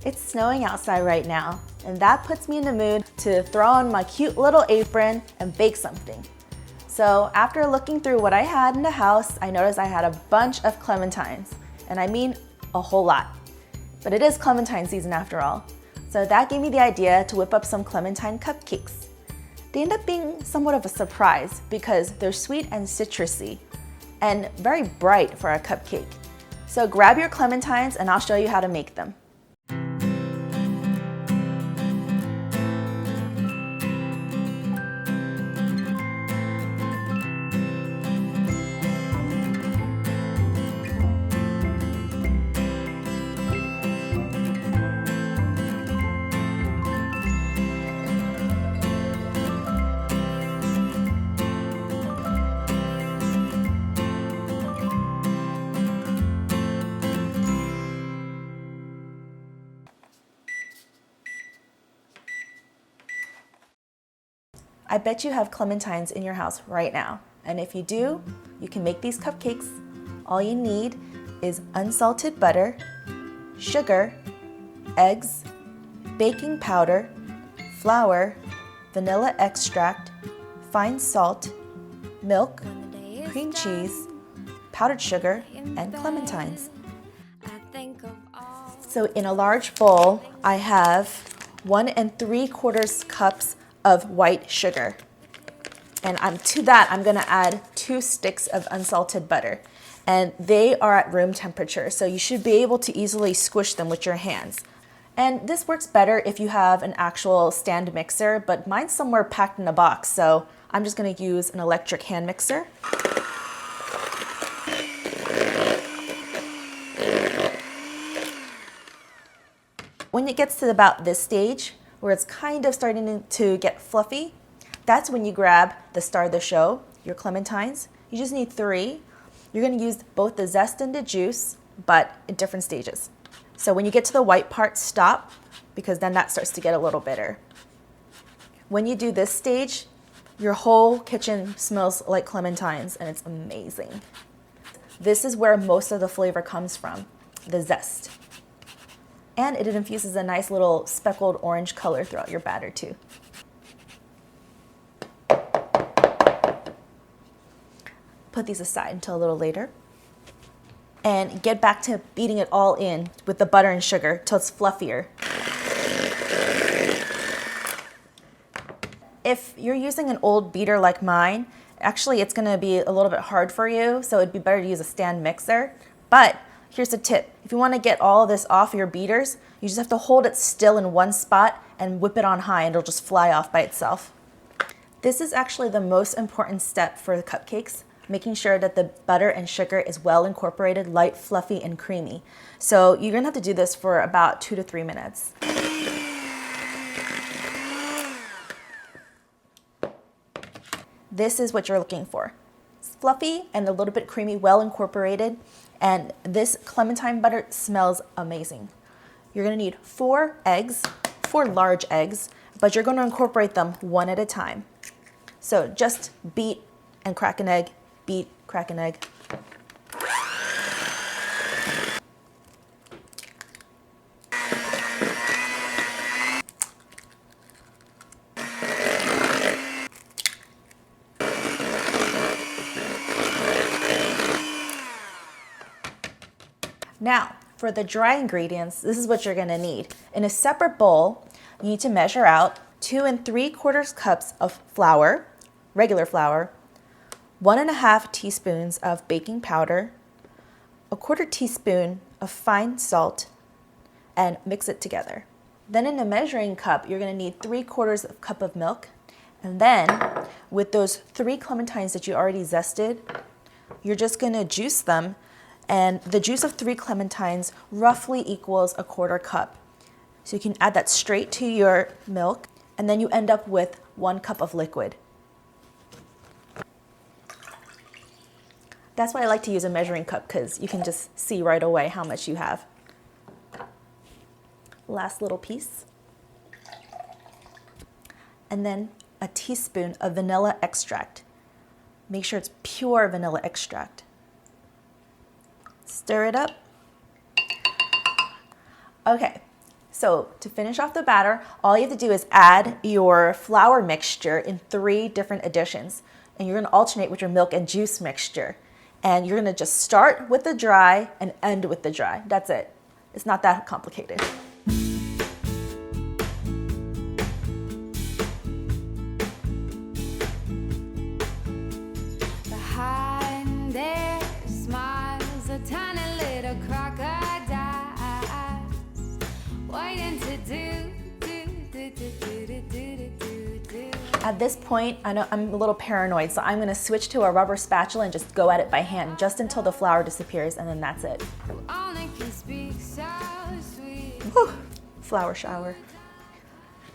It's snowing outside right now, and that puts me in the mood to throw on my cute little apron and bake something. So after looking through what I had in the house, I noticed I had a bunch of clementines, and I mean a whole lot. But it is clementine season after all. So that gave me the idea to whip up some clementine cupcakes. They end up being somewhat of a surprise because they're sweet and citrusy and very bright for a cupcake. So grab your clementines and I'll show you how to make them. I bet you have clementines in your house right now. And if you do, you can make these cupcakes. All you need is unsalted butter, sugar, eggs, baking powder, flour, vanilla extract, fine salt, milk, cream cheese, powdered sugar, and clementines. So in a large bowl, I have 1 3/4 cups of white sugar. And to that, I'm gonna add 2 sticks of unsalted butter. And they are at room temperature, so you should be able to easily squish them with your hands. And this works better if you have an actual stand mixer, but mine's somewhere packed in a box, so I'm just gonna use an electric hand mixer. When it gets to about this stage, where it's kind of starting to get fluffy, that's when you grab the star of the show, your clementines. You just need 3. You're gonna use both the zest and the juice, but at different stages. So when you get to the white part, stop, because then that starts to get a little bitter. When you do this stage, your whole kitchen smells like clementines, and it's amazing. This is where most of the flavor comes from, the zest. And it infuses a nice little speckled orange color throughout your batter too. Put these aside until a little later. And get back to beating it all in with the butter and sugar till it's fluffier. If you're using an old beater like mine, actually it's gonna be a little bit hard for you, so it'd be better to use a stand mixer. But here's a tip. If you want to get all of this off your beaters, you just have to hold it still in one spot and whip it on high and it'll just fly off by itself. This is actually the most important step for the cupcakes, making sure that the butter and sugar is well incorporated, light, fluffy, and creamy. So you're gonna have to do this for about 2 to 3 minutes. This is what you're looking for. It's fluffy and a little bit creamy, well incorporated. And this clementine butter smells amazing. You're gonna need 4 eggs, 4 large eggs, but you're gonna incorporate them one at a time. So just beat and crack an egg, beat, crack an egg. Now, for the dry ingredients, this is what you're gonna need. In a separate bowl, you need to measure out 2 3/4 cups of flour, regular flour, 1 1/2 teaspoons of baking powder, 1/4 teaspoon of fine salt, and mix it together. Then in a measuring cup, you're gonna need 3/4 cup of milk. And then with those 3 clementines that you already zested, you're just gonna juice them. And the juice of 3 clementines roughly equals 1/4 cup. So you can add that straight to your milk, and then you end up with 1 cup of liquid. That's why I like to use a measuring cup, because you can just see right away how much you have. Last little piece. And then a teaspoon of vanilla extract. Make sure it's pure vanilla extract. Stir it up. Okay, So to finish off the batter, all you have to do is add your flour mixture in 3 different additions. And you're gonna alternate with your milk and juice mixture. And you're gonna just start with the dry and end with the dry. That's it. It's not that complicated. Behind there smiles a tiny little crocodile, waiting to do. At this point, I know I'm a little paranoid, so I'm gonna switch to a rubber spatula and just go at it by hand, just until the flour disappears, and then that's it. Whew, flour shower.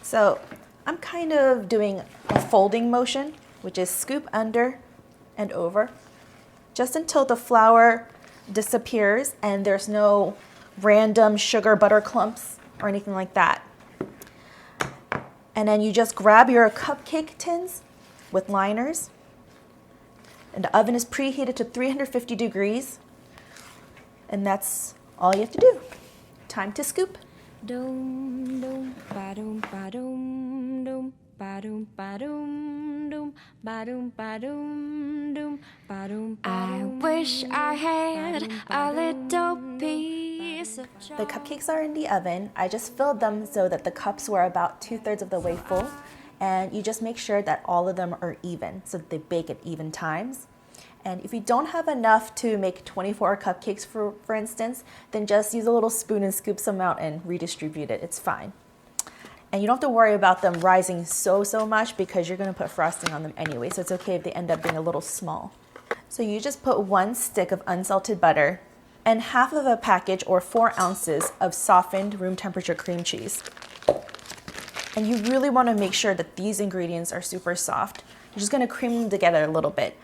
So I'm kind of doing a folding motion, which is scoop under and over, just until the flour disappears and there's no random sugar butter clumps or anything like that. And then you just grab your cupcake tins with liners, and the oven is preheated to 350 degrees, and that's all you have to do. Time to scoop. Dum dum ba dum ba dum dum ba dum ba dum dum ba dum ba dum dum ba dum. I wish I had a little piece of chocolate. The cupcakes are in the oven. I just filled them so that the cups were about 2/3 of the way full, and you just make sure that all of them are even so that they bake at even times. And if you don't have enough to make 24 cupcakes, for instance, then just use a little spoon and scoop some out and redistribute it. It's fine. And you don't have to worry about them rising so much because you're going to put frosting on them anyway, so it's okay if they end up being a little small. So you just put 1 stick of unsalted butter and half of a package or 4 ounces of softened room temperature cream cheese. And you really want to make sure that these ingredients are super soft. You're just going to cream them together a little bit.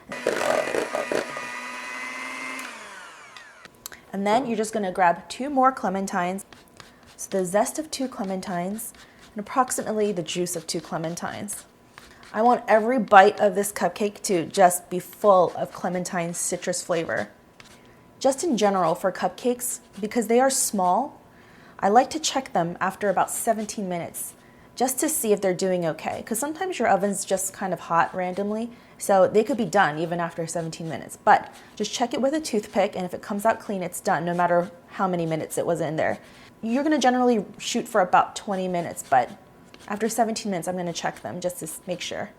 And then you're just going to grab 2 more clementines. So the zest of 2 clementines and approximately the juice of 2 clementines. I want every bite of this cupcake to just be full of clementine citrus flavor. Just in general for cupcakes, because they are small, I like to check them after about 17 minutes just to see if they're doing okay. Because sometimes your oven's just kind of hot randomly, so they could be done even after 17 minutes. But just check it with a toothpick, and if it comes out clean, it's done, no matter how many minutes it was in there. You're gonna generally shoot for about 20 minutes, but after 17 minutes, I'm gonna check them just to make sure.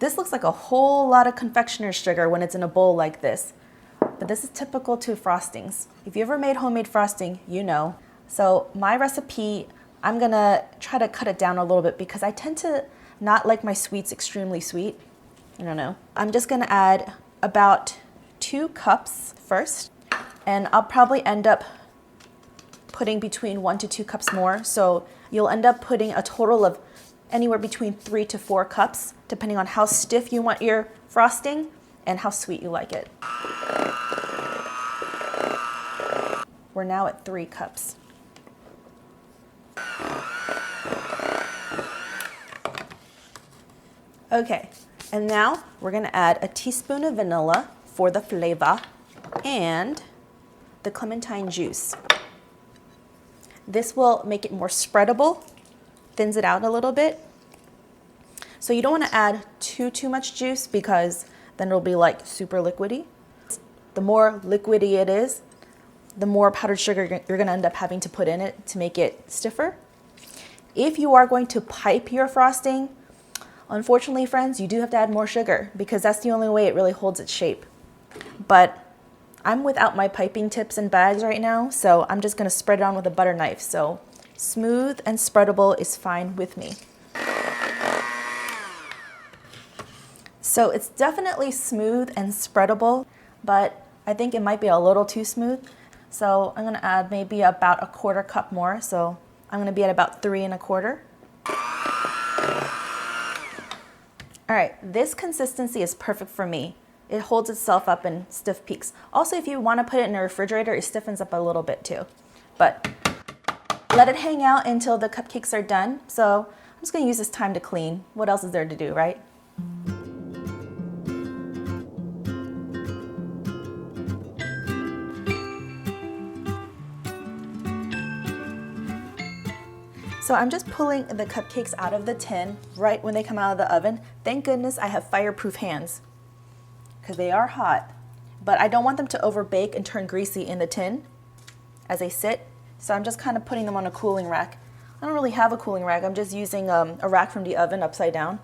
This looks like a whole lot of confectioner's sugar when it's in a bowl like this, but this is typical to frostings. If you ever made homemade frosting, you know. So my recipe, I'm gonna try to cut it down a little bit because I tend to not like my sweets extremely sweet. I don't know. I'm just gonna add about 2 cups first, and I'll probably end up putting between 1 to 2 cups more. So you'll end up putting a total of anywhere between 3 to 4 cups, depending on how stiff you want your frosting and how sweet you like it. We're now at 3 cups. Okay, and now we're gonna add a teaspoon of vanilla for the flavor and the clementine juice. This will make it more spreadable, thins it out a little bit. So you don't want to add too much juice because then it'll be like super liquidy. The more liquidy it is, the more powdered sugar you're going to end up having to put in it to make it stiffer. If you are going to pipe your frosting, unfortunately, friends, you do have to add more sugar because that's the only way it really holds its shape. But I'm without my piping tips and bags right now, so I'm just gonna spread it on with a butter knife. So smooth and spreadable is fine with me. So it's definitely smooth and spreadable, but I think it might be a little too smooth. So I'm gonna add maybe about a 1/4 cup more. So I'm gonna be at about 3 1/4. All right, this consistency is perfect for me. It holds itself up in stiff peaks. Also, if you want to put it in a refrigerator, it stiffens up a little bit too. But let it hang out until the cupcakes are done. So I'm just going to use this time to clean. What else is there to do, right? So I'm just pulling the cupcakes out of the tin right when they come out of the oven. Thank goodness I have fireproof hands because they are hot, but I don't want them to overbake and turn greasy in the tin as they sit. So I'm just kind of putting them on a cooling rack. I don't really have a cooling rack. I'm just using a rack from the oven upside down.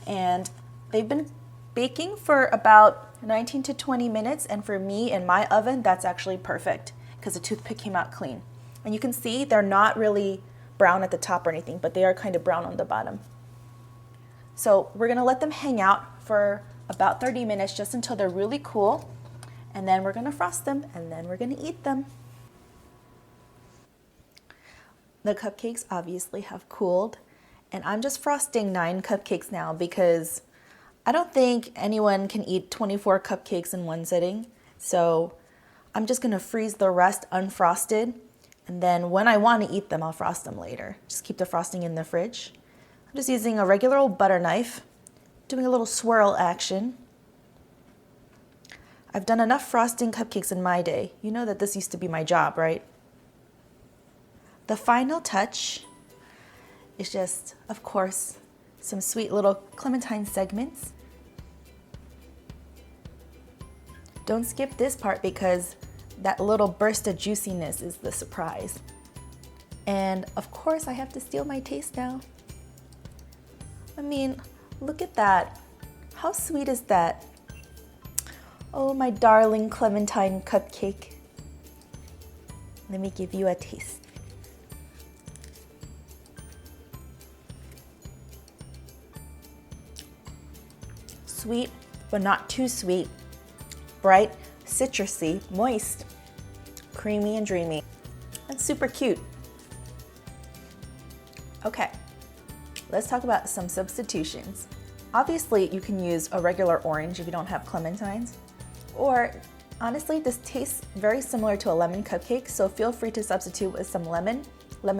And they've been baking for about 19 to 20 minutes. And for me in my oven, that's actually perfect because the toothpick came out clean. And you can see they're not really brown at the top or anything, but they are kind of brown on the bottom. So we're gonna let them hang out for about 30 minutes just until they're really cool. And then we're gonna frost them and then we're gonna eat them. The cupcakes obviously have cooled, and I'm just frosting 9 cupcakes now because I don't think anyone can eat 24 cupcakes in one sitting. So I'm just gonna freeze the rest unfrosted, and then when I wanna eat them, I'll frost them later. Just keep the frosting in the fridge. I'm just using a regular old butter knife, doing a little swirl action. I've done enough frosting cupcakes in my day. You know that this used to be my job, right? The final touch is just, of course, some sweet little Clementine segments. Don't skip this part because that little burst of juiciness is the surprise. And of course, I have to steal my taste now. I mean, look at that. How sweet is that? Oh, my darling Clementine cupcake. Let me give you a taste. Sweet, but not too sweet. Bright, citrusy, moist, creamy and dreamy. That's super cute. Okay, let's talk about some substitutions. Obviously, you can use a regular orange if you don't have clementines. Or honestly, this tastes very similar to a lemon cupcake, so feel free to substitute with some lemon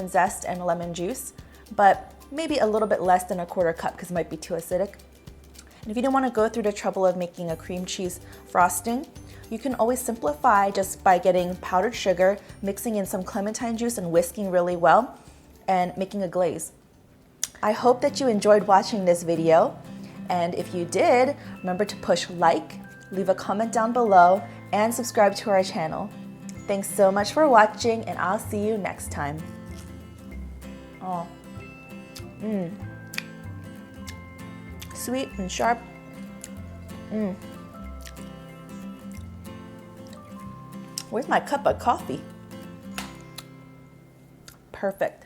zest and lemon juice, but maybe a little bit less than a quarter cup because it might be too acidic. And if you don't want to go through the trouble of making a cream cheese frosting, you can always simplify just by getting powdered sugar, mixing in some clementine juice and whisking really well, and making a glaze. I hope that you enjoyed watching this video, and if you did, remember to push like, leave a comment down below, and subscribe to our channel. Thanks so much for watching, and I'll see you next time. Oh. Sweet and sharp. Where's my cup of coffee? Perfect.